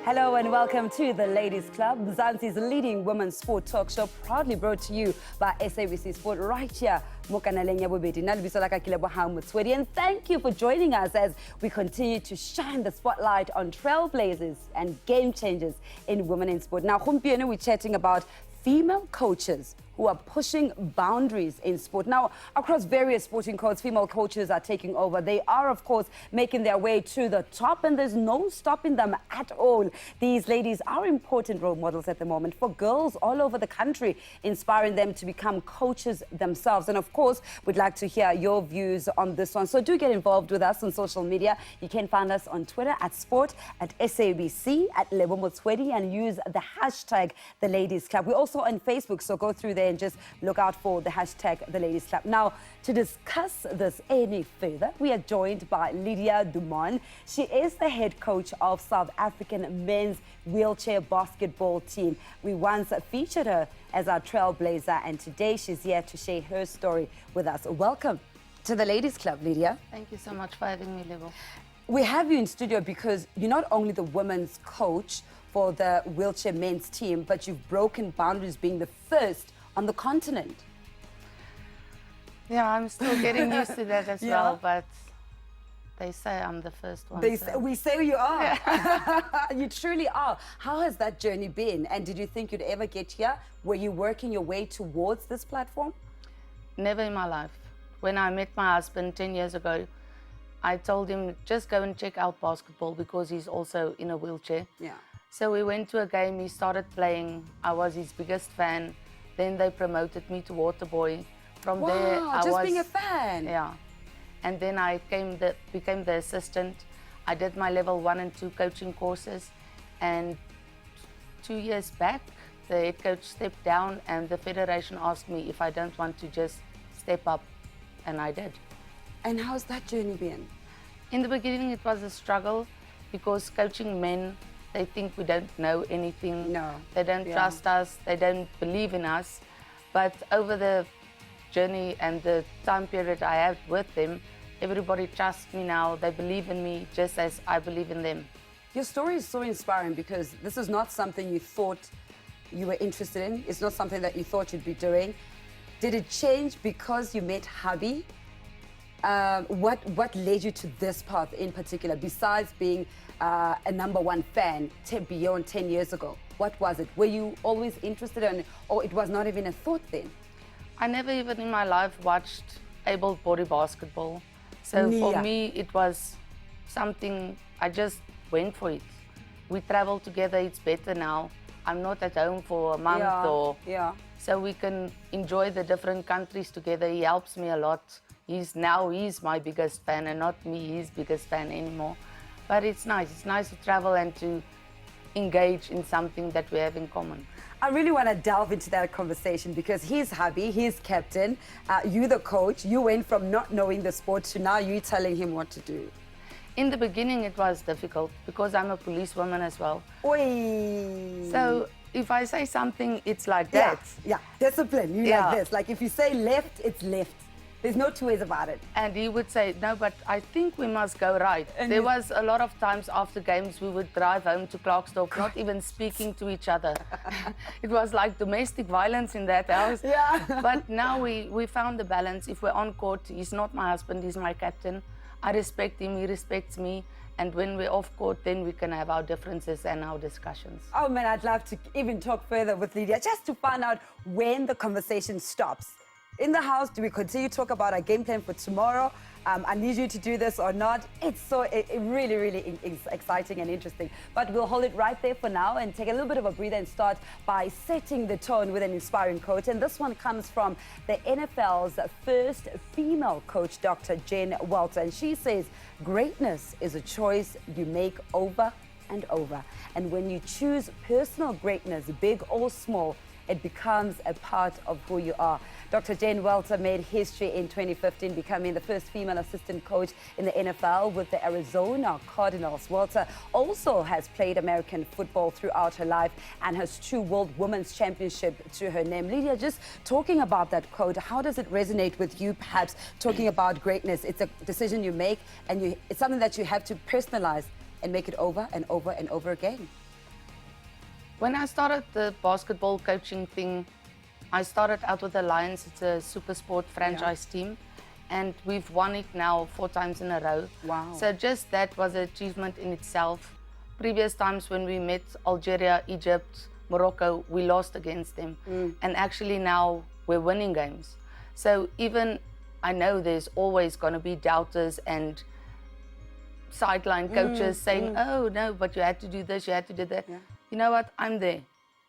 Hello and welcome to the Ladies Club, Mzansi's leading women's sport talk show, proudly brought to you by SABC Sport right here. And thank you for joining us as we continue to shine the spotlight on trailblazers and game changers in women in sport. Now, we're chatting about female coaches who are pushing boundaries in sport. Now, across various sporting codes, female coaches are taking over. They are, of course, making their way to the top, and there's no stopping them at all. These ladies are important role models at the moment for girls all over the country, inspiring them to become coaches themselves. And of course, we'd like to hear your views on this one. So do get involved with us on social media. You can find us on Twitter at Sport, at SABC, at LYDIA, and use the hashtag The Ladies Club. We're also on Facebook, so go through there and just look out for the hashtag The Ladies Club. Now, to discuss this any further, we are joined by LYDIA DUMOND. She is the head coach of South African men's wheelchair basketball team. We once featured her as our trailblazer, and today she's here to share her story with us. Welcome to the Ladies Club, LYDIA. Thank you so much for having me, Lebo. We have you in studio because you're not only the women's coach for the wheelchair men's team, but you've broken boundaries, being the first on the continent. Yeah, I'm still getting used to that as well, but they say I'm the first one. We say you are. Yeah. You truly are. How has that journey been? And did you think you'd ever get here? Were you working your way towards this platform? Never in my life. When I met my husband 10 years ago, I told him, just go and check out basketball because he's also in a wheelchair. Yeah. So we went to a game, he started playing. I was his biggest fan. Then they promoted me to water boy. From there, I just was being a fan. Yeah, and then I became the assistant. I did my level 1 and 2 coaching courses, and 2 years back, the head coach stepped down, and the federation asked me if I don't want to just step up, and I did. And how's that journey been? In the beginning, it was a struggle because coaching men, they think we don't know anything. No. They don't trust us. They don't believe in us. But over the journey and the time period I have with them, everybody trusts me now. They believe in me just as I believe in them. Your story is so inspiring because this is not something you thought you were interested in. It's not something that you thought you'd be doing. Did it change because you met hubby? What led you to this path in particular, besides being a #1 fan beyond 10 years ago? What was it? Were you always interested in, or it was not even a thought then? I never even in my life watched able-bodied basketball. So for me, it was something, I just went for it. We travel together, it's better now. I'm not at home for a month so we can enjoy the different countries together. He helps me a lot. He's my biggest fan and not me, his biggest fan anymore. But it's nice to travel and to engage in something that we have in common. I really want to delve into that conversation because he's hubby, he's captain, you the coach. You went from not knowing the sport to now you telling him what to do. In the beginning, it was difficult because I'm a policewoman as well. Oi. So if I say something, it's like that. Yeah, discipline, like this. Like if you say left, it's left. There's no two ways about it. And he would say, no, but I think we must go right. And there was a lot of times after games we would drive home to Clarksdorp, not even speaking to each other. It was like domestic violence in that house. Yeah. But now we found the balance. If we're on court, he's not my husband, he's my captain. I respect him, he respects me. And when we're off court, then we can have our differences and our discussions. Oh man, I'd love to even talk further with LYDIA, just to find out when the conversation stops. In the house, do we continue to talk about our game plan for tomorrow? I need you to do this or not. It's really, really exciting and interesting. But we'll hold it right there for now and take a little bit of a breather and start by setting the tone with an inspiring quote. And this one comes from the NFL's first female coach, Dr. Jen Welter. And she says, greatness is a choice you make over and over. And when you choose personal greatness, big or small, it becomes a part of who you are. Dr. Jen Welter made history in 2015, becoming the first female assistant coach in the NFL with the Arizona Cardinals. Welter also has played American football throughout her life and has 2 World Women's Championship to her name. LYDIA, just talking about that quote, how does it resonate with you, perhaps, talking about greatness? It's a decision you make, and it's something that you have to personalize and make it over and over and over again. When I started the basketball coaching thing, I started out with the Lions. It's a super sport franchise team, and we've won it now 4 times in a row. Wow. So just that was an achievement in itself. Previous times when we met Algeria, Egypt, Morocco, we lost against them. And actually now we're winning games. So even I know there's always going to be doubters and sideline coaches saying, oh no, but you had to do this, you had to do that. You know what, I'm there.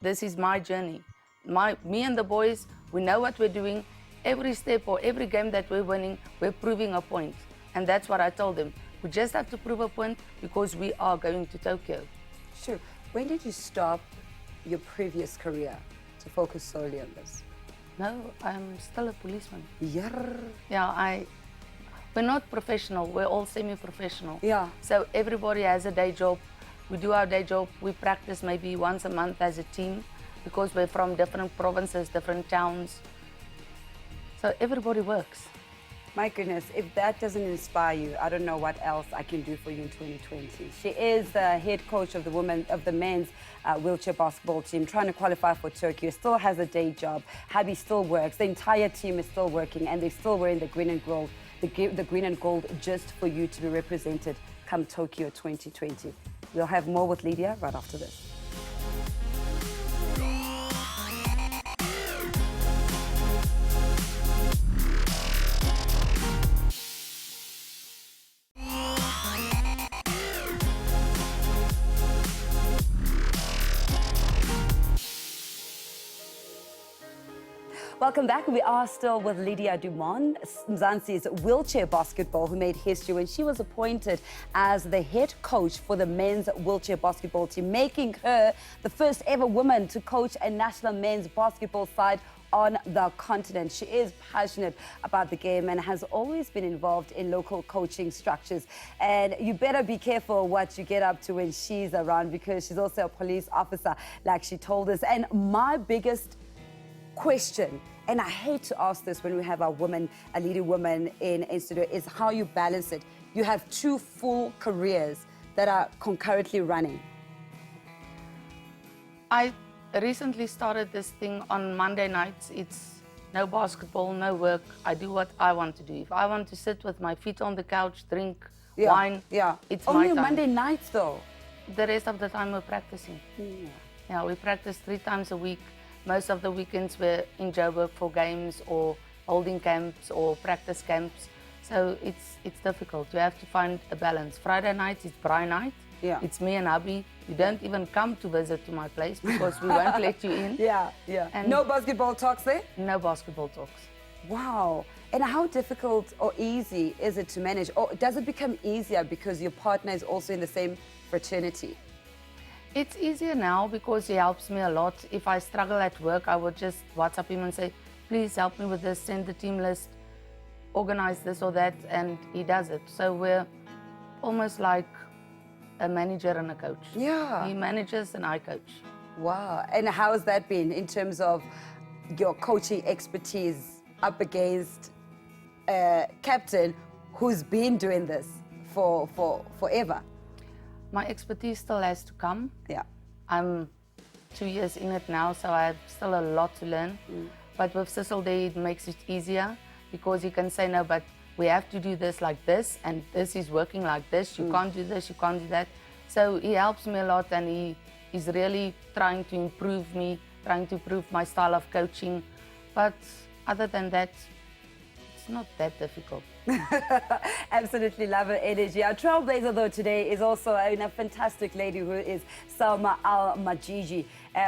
This is my journey. Me and the boys, we know what we're doing. Every step or every game that we're winning, we're proving a point. And that's what I told them. We just have to prove a point because we are going to Tokyo. Sure. When did you stop your previous career to focus solely on this? No, I'm still a policeman. Yeah. Yeah, we're not professional, we're all semi-professional. Yeah. So everybody has a day job. We do our day job, we practice maybe once a month as a team because we're from different provinces, different towns. So everybody works. My goodness, if that doesn't inspire you, I don't know what else I can do for you in 2020. She is the head coach of the men's wheelchair basketball team, trying to qualify for Tokyo. Still has a day job. Hubby still works. The entire team is still working, and they're still wearing the green and gold, the green and gold, just for you to be represented come Tokyo 2020. We'll have more with Lydia right after this. Welcome back. We are still with Lydia Dumond, Mzansi's wheelchair basketball, who made history when she was appointed as the head coach for the men's wheelchair basketball team, making her the first ever woman to coach a national men's basketball side on the continent. She is passionate about the game and has always been involved in local coaching structures. And you better be careful what you get up to when she's around, because she's also a police officer, like she told us. And my biggest question, and I hate to ask this when we have a leading woman in studio, is how you balance it. You have 2 full careers that are concurrently running. I recently started this thing on Monday nights. It's no basketball, no work. I do what I want to do. If I want to sit with my feet on the couch, drink wine, it's my Only time. Monday nights though. The rest of the time we're practicing. Yeah, we practice 3 times a week. Most of the weekends we're in Joburg for games or holding camps or practice camps. So it's difficult. You have to find a balance. Friday nights it's braai night. Yeah. It's me and hubby. You don't even come to visit to my place because we won't let you in. Yeah. And no basketball talks there? No basketball talks. Wow. And how difficult or easy is it to manage? Or does it become easier because your partner is also in the same fraternity? It's easier now because he helps me a lot. If I struggle at work, I would just WhatsApp him and say, please help me with this, send the team list, organize this or that, and he does it. So we're almost like a manager and a coach. Yeah. He manages and I coach. Wow. And how has that been in terms of your coaching expertise up against a captain who's been doing this for forever? My expertise still has to come. Yeah. I'm 2 years in it now, so I have still a lot to learn. But with Cecil there, it makes it easier because he can say, no, but we have to do this like this, and this is working like this. You can't do this, you can't do that. So he helps me a lot, and he is really trying to improve me, trying to improve my style of coaching. But other than that, it's not that difficult. Absolutely love her energy. Our trailblazer though today is also a fantastic lady who is Salma Al-Majiji,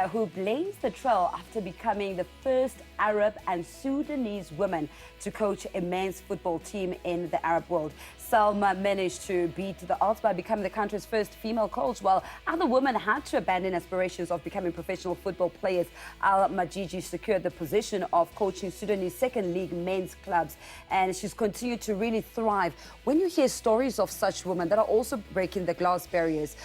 who blames the trail after becoming the first Arab and Sudanese woman to coach a men's football team in the Arab world. Salma managed to beat the odds by becoming the country's first female coach, while other women had to abandon aspirations of becoming professional football players. Al-Majiji secured the position of coaching Sudanese second league men's clubs, and she's continued to really thrive. When you hear stories of such women that are also breaking the glass barriers,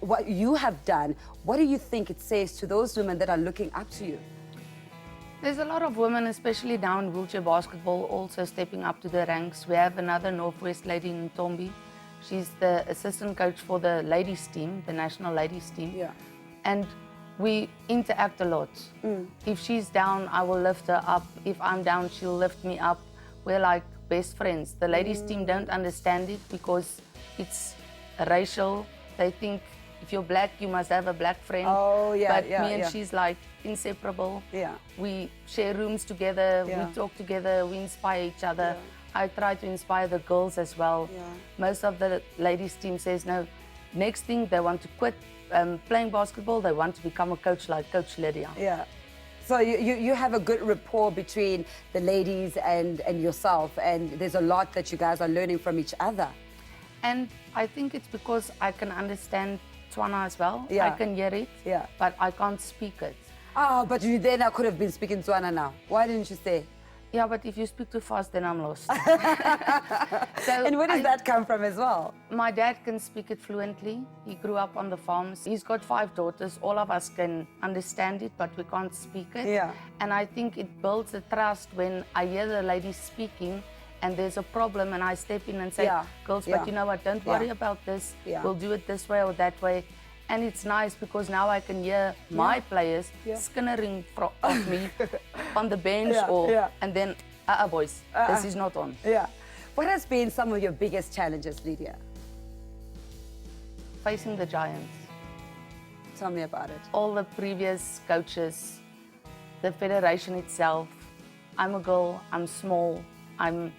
what you have done, what do you think it says to those women that are looking up to you? There's a lot of women, especially now in wheelchair basketball, also stepping up to the ranks. We have another Northwest lady in Tombi. She's the assistant coach for the ladies team, the national ladies team. Yeah. And we interact a lot. If she's down, I will lift her up. If I'm down, she'll lift me up. We're like best friends. The ladies team don't understand it because it's racial. They think if you're black, you must have a black friend. Oh, yeah, but yeah, me and yeah. she's like inseparable. Yeah. We share rooms together, Yeah. we talk together, we inspire each other. I try to inspire the girls as well. Yeah. Most of the ladies team says, no, next thing they want to quit playing basketball, they want to become a coach like Coach Lydia. Yeah. So you have a good rapport between the ladies and yourself, and there's a lot that you guys are learning from each other. And I think it's because I can understand Tswana as well. Yeah. I can hear it, Yeah. but I can't speak it. Oh, but you then I could have been speaking Tswana now. Why didn't you stay? Yeah, but if you speak too fast, then I'm lost. So And where does that come from as well? My dad can speak it fluently. He grew up on the farms. He's got 5 daughters. All of us can understand it, but we can't speak it. Yeah. And I think it builds a trust when I hear the ladies speaking and there's a problem and I step in and say, Yeah. girls, Yeah. but you know what, don't worry Yeah. about this. Yeah. We'll do it this way or that way. And it's nice because now I can hear my players skinnering of me on the bench and then, boys, this is not on. Yeah. What has been some of your biggest challenges, Lydia? Facing the giants. Tell me about it. All the previous coaches, the federation itself. I'm a girl, I'm small, I'm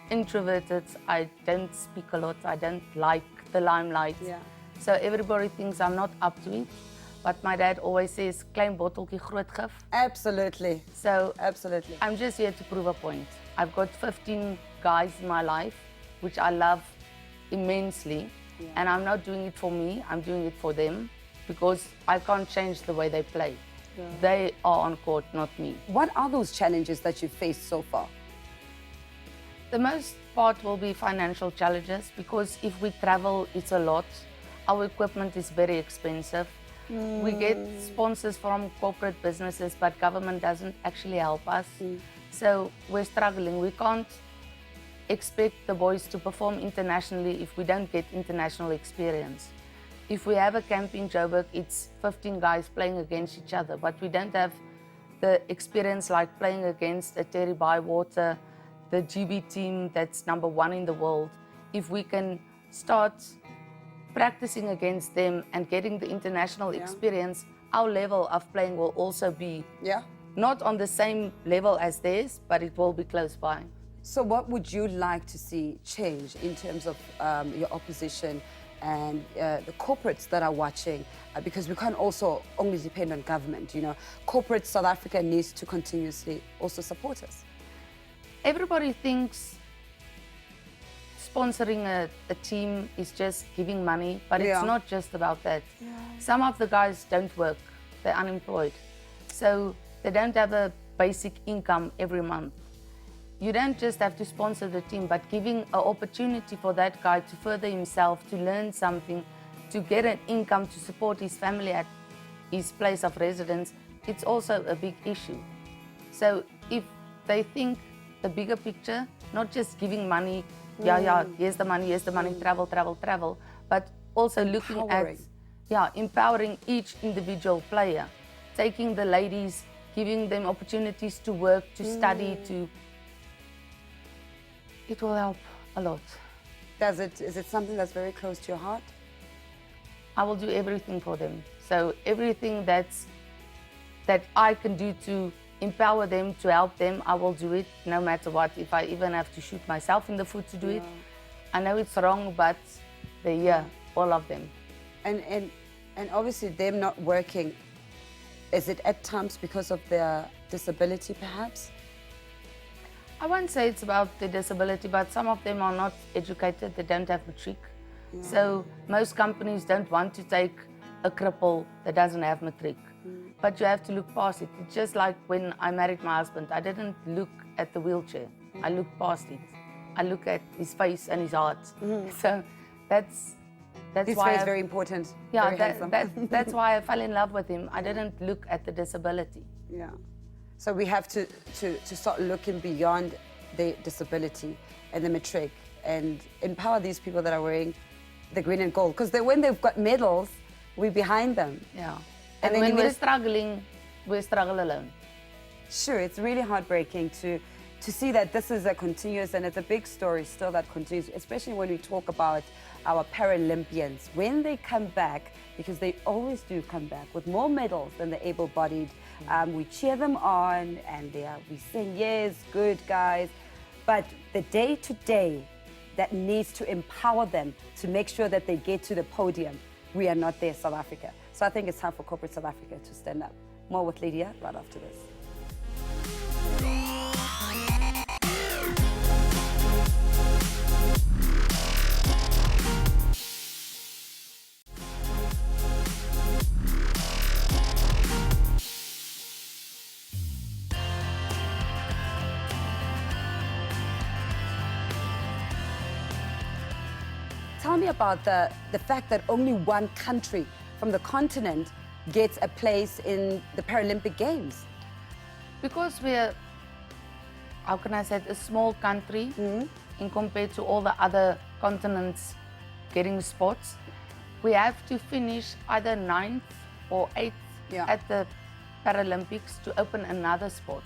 introverted, I don't speak a lot, I don't like the limelight. Yeah. So everybody thinks I'm not up to it. But my dad always says, klein botteltjie groot gif. Absolutely. So Absolutely. I'm just here to prove a point. I've got 15 guys in my life, which I love immensely. Yeah. And I'm not doing it for me, I'm doing it for them because I can't change the way they play. Yeah. They are on court, not me. What are those challenges that you've faced so far? The most part will be financial challenges because if we travel, it's a lot. Our equipment is very expensive. We get sponsors from corporate businesses, but government doesn't actually help us. So we're struggling. We can't expect the boys to perform internationally if we don't get international experience. If we have a camp in Joburg, it's 15 guys playing against each other, but we don't have the experience like playing against a Terry Bywater, the GB team that's #1 in the world. If we can start practicing against them and getting the international experience, our level of playing will also be not on the same level as theirs, but it will be close by. So what would you like to see change in terms of your opposition and the corporates that are watching? Because we can't also only depend on government, you know. Corporate South Africa needs to continuously also support us. Everybody thinks sponsoring a team is just giving money, but it's not just about that. Some of the guys don't work, they're unemployed. So they don't have a basic income every month. You don't just have to sponsor the team, but giving an opportunity for that guy to further himself, to learn something, to get an income to support his family at his place of residence, it's also a big issue. So if they think the bigger picture, not just giving money, here's the money, travel, but also looking at, empowering each individual player, taking the ladies, giving them opportunities to work, to study, it will help a lot. Is it something that's very close to your heart? I will do everything for them. So everything that I can do to empower them, to help them, I will do it no matter what. If I even have to shoot myself in the foot to do it. I know it's wrong, but they're here, all of them. And obviously them not working, is it at times because of their disability perhaps? I won't say it's about the disability, but some of them are not educated, they don't have matric. So most companies don't want to take a cripple that doesn't have matric. But you have to look past it. It's just like when I married my husband, I didn't look at the wheelchair. I looked past it. I look at his face and his heart. So that's His why face is very important. Yeah, very handsome. that's why I fell in love with him. I didn't look at the disability. Yeah. So we have to start looking beyond the disability and the matric and empower these people that are wearing the green and gold. Because when they've got medals, we're behind them. Yeah. And And then when you we're gotta- struggling, we struggle alone. Sure, it's really heartbreaking to see that this is a continuous, and it's a big story still that continues, especially when we talk about our Paralympians. When they come back, because they always do come back with more medals than the able-bodied, we cheer them on, and we sing, yes, good guys. But the day-to-day that needs to empower them to make sure that they get to the podium, we are not there, South Africa. So I think it's time for corporate South Africa to stand up. More with Lydia right after this. Tell me about the fact that only one country from the continent gets a place in the Paralympic Games. Because we're, how can I say it, a small country in compared to all the other continents getting spots, we have to finish either 9th or 8th at the Paralympics to open another spot.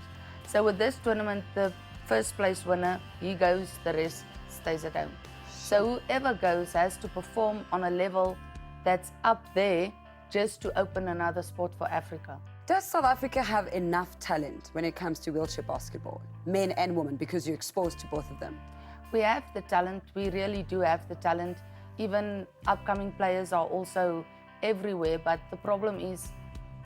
So with this tournament, the first place winner, he goes, the rest stays at home. So whoever goes has to perform on a level that's up there just to open another spot for Africa. Does South Africa have enough talent when it comes to wheelchair basketball, men and women, because you're exposed to both of them? We have the talent, we really do have the talent. Even upcoming players are also everywhere, but the problem is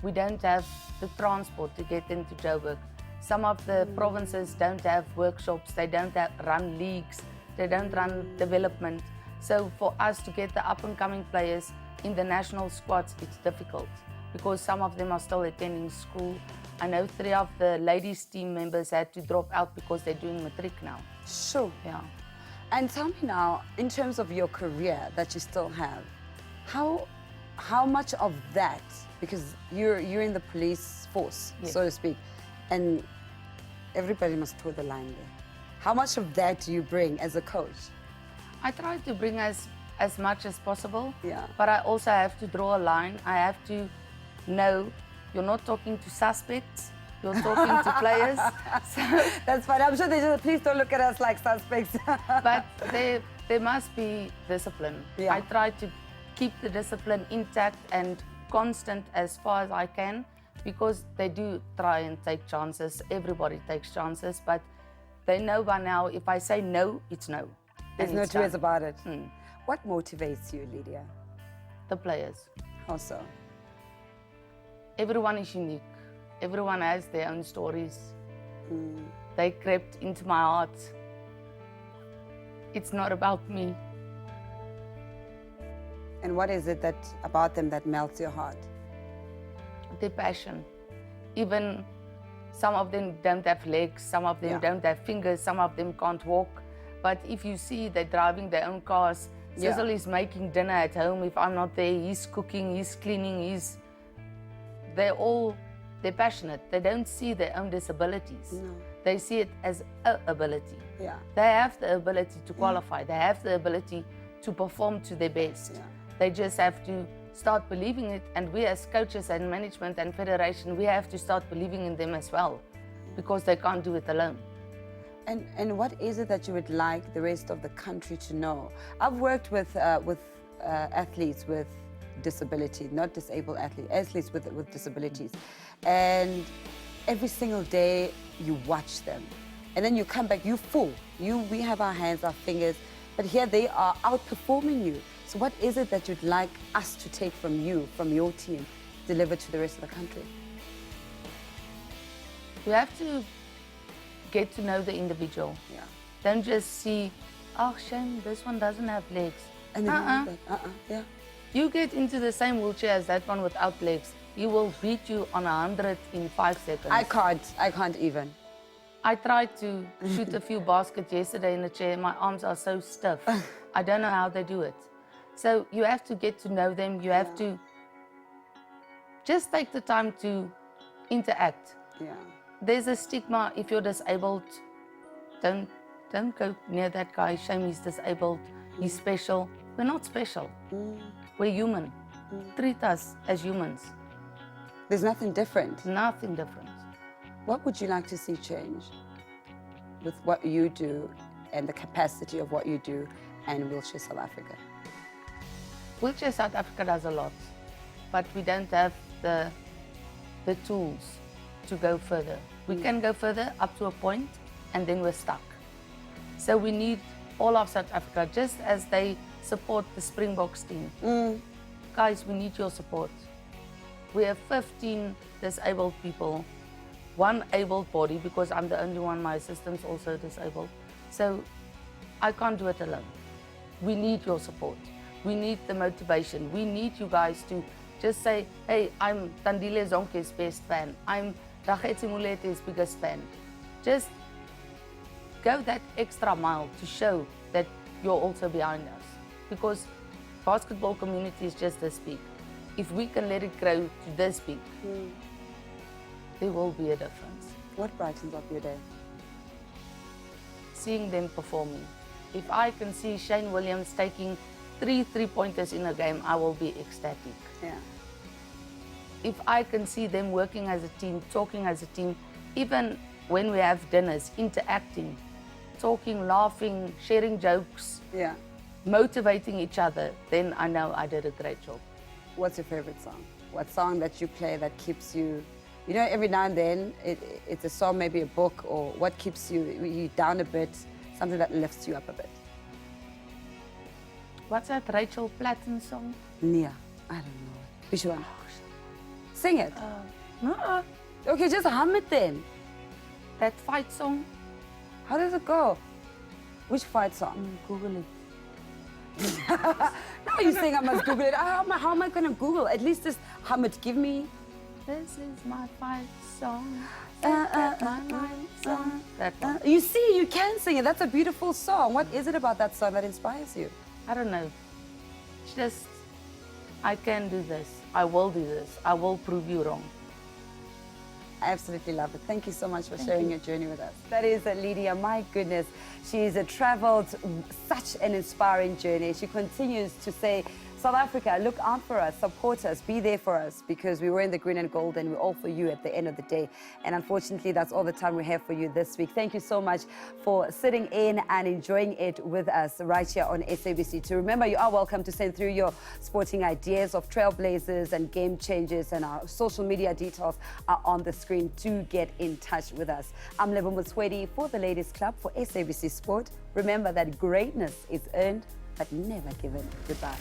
we don't have the transport to get them to Joburg. Some of the provinces don't have workshops, they don't run leagues, they don't run development. So for us to get the up-and-coming players in the national squads, it's difficult because some of them are still attending school. I know 3 of the ladies team members had to drop out because they're doing matric now. Sure. Yeah. And tell me now, in terms of your career that you still have, how much of that, because you're in the police force, so to speak, and everybody must toe the line there. How much of that do you bring as a coach? I try to bring as much as possible, Yeah. but I also have to draw a line. I have to know you're not talking to suspects, you're talking to players. So, That's fine. I'm sure they just, please don't look at us like suspects. but there must be discipline. Yeah. I try to keep the discipline intact and constant as far as I can, because they do try and take chances. Everybody takes chances, but they know by now if I say no, it's no. There's no it's two ways done. about it. What motivates you, Lydia? The players. How so? Everyone is unique. Everyone has their own stories. They crept into my heart. It's not about me. And what is it about them that melts your heart? Their passion. Even some of them don't have legs, some of them don't have fingers, some of them can't walk. But if you see they're driving their own cars, Cecil is making dinner at home if I'm not there, he's cooking, he's cleaning, they're passionate. They don't see their own disabilities. No. They see it as an ability. Yeah. They have the ability to qualify. They have the ability to perform to their best. Yeah. They just have to start believing it. And we as coaches and management and federation, we have to start believing in them as well, because they can't do it alone. And what is it that you would like the rest of the country to know? I've worked with athletes with disability, not disabled athletes, athletes with disabilities. And every single day you watch them. And then you come back, you full. We have our hands, our fingers, but here they are outperforming you. So what is it that you'd like us to take from you, from your team, deliver to the rest of the country? You have to get to know the individual. Yeah. Don't just see, oh, shame, this one doesn't have legs. And then yeah. You get into the same wheelchair as that one without legs, he will beat you on 100 in 5 seconds. I can't even. I tried to shoot a few baskets yesterday in the chair. My arms are so stiff. I don't know how they do it. So you have to get to know them. You have to just take the time to interact. Yeah. There's a stigma if you're disabled. Don't go near that guy. Shame he's disabled. He's special. We're not special. We're human. treat us as humans. There's nothing different. Nothing different. What would you like to see change with what you do and the capacity of what you do and Wheelchair South Africa? Wheelchair South Africa does a lot, but we don't have the tools to go further. We can go further up to a point, and then we're stuck. So we need all of South Africa, just as they support the Springboks team. Guys, we need your support. We have 15 disabled people, 1 able body, because I'm the only one, my assistant's also disabled. So I can't do it alone. We need your support. We need the motivation. We need you guys to just say, hey, I'm Tandile Zonke's best fan. I'm Rakhetsi Mulete's biggest fan. Just go that extra mile to show that you're also behind us. Because basketball community is just this big. If we can let it grow to this big, there will be a difference. What brightens up your day? Seeing them performing. If I can see Shane Williams taking 3 3-pointers in a game, I will be ecstatic. Yeah. If I can see them working as a team, talking as a team, even when we have dinners, interacting, talking, laughing, sharing jokes, Yeah. motivating each other, then I know I did a great job. What's your favorite song? What song that you play that keeps you, you know, every now and then it's a song, maybe a book, or what keeps you down a bit, something that lifts you up a bit? What's that Rachel Platten song? Nia, I don't know. Which one? Sing it. No, Okay, just hum it then. that fight song. How does it go? Which fight song? Google it. Now you're saying I must Google it. How am I going to Google? At least just hum it. Give me. This is my fight song. My fight song. That one. You see, you can sing it. That's a beautiful song. What is it about that song that inspires you? I don't know. It's just, I can do this. I will do this. I will prove you wrong. I absolutely love it. Thank you so much for sharing your journey with us. That is LYDIA. My goodness, she's traveled such an inspiring journey. She continues to say, South Africa, look out for us, support us, be there for us, because we were in the green and gold and we're all for you at the end of the day. And unfortunately, that's all the time we have for you this week. Thank you so much for sitting in and enjoying it with us right here on SABC. To remember, you are welcome to send through your sporting ideas of trailblazers and game changers, and our social media details are on the screen to get in touch with us. I'm Lebo Muswedi for the Ladies Club for SABC Sport. Remember that greatness is earned but never given. Goodbye.